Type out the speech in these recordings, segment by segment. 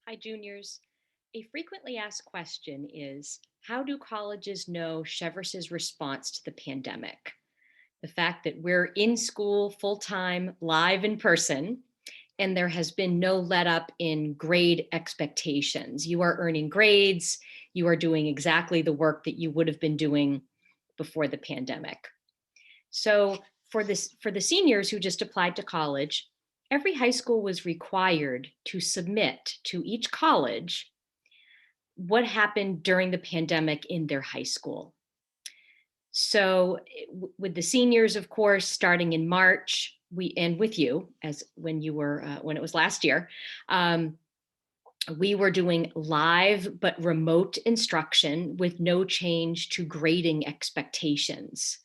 Hi, juniors. A frequently asked question is, how do colleges know Cheveris's response to the pandemic? The fact that we're in school full time, live in person, and there has been no let up in grade expectations. You are earning grades, you are doing exactly the work that you would have been doing before the pandemic. So for the seniors who just applied to college, every high school was required to submit to each college what happened during the pandemic in their high school. So with the seniors, of course, starting in March, we and with you as when you were when it was last year, um, we were doing live but remote instruction with no change to grading expectations.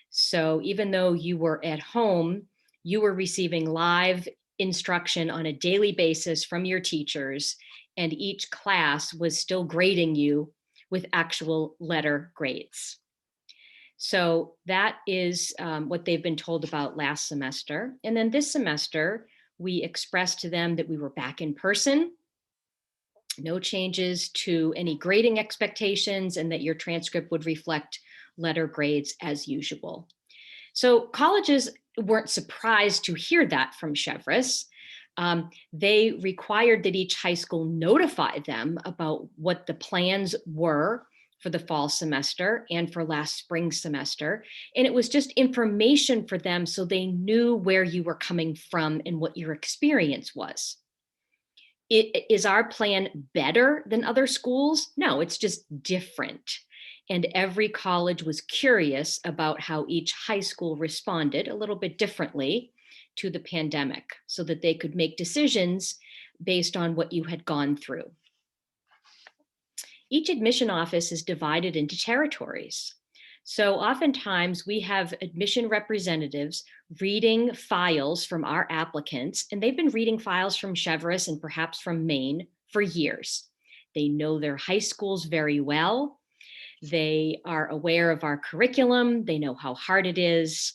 So even though you were at home, you were receiving live instruction on a daily basis from your teachers, and each class was still grading you with actual letter grades. So that is what they've been told about last semester. And then this semester, we expressed to them that we were back in person, no changes to any grading expectations, and that your transcript would reflect letter grades as usual. So colleges weren't surprised to hear that from Cheveris. They required that each high school notify them about what the plans were for the fall semester and for last spring semester. And it was just information for them so they knew where you were coming from and what your experience was. Is our plan better than other schools? No, it's just different. And every college was curious about how each high school responded a little bit differently to the pandemic so that they could make decisions based on what you had gone through. Each admission office is divided into territories. So oftentimes we have admission representatives reading files from our applicants, and they've been reading files from Cheveris and perhaps from Maine for years. They know their high schools very well. They are aware of our curriculum. They know how hard it is.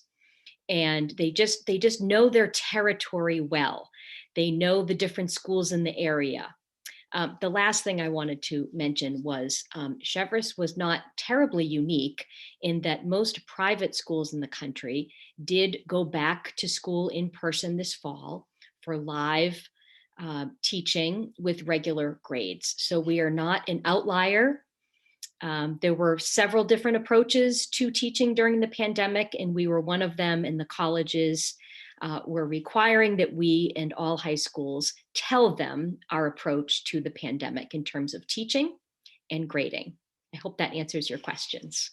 And they just know their territory well. They know the different schools in the area. The last thing I wanted to mention was Cheveris was not terribly unique in that most private schools in the country did go back to school in person this fall for live teaching with regular grades. So we are not an outlier. There were several different approaches to teaching during the pandemic, and we were one of them, and the colleges were requiring that we and all high schools tell them our approach to the pandemic in terms of teaching and grading. I hope that answers your questions.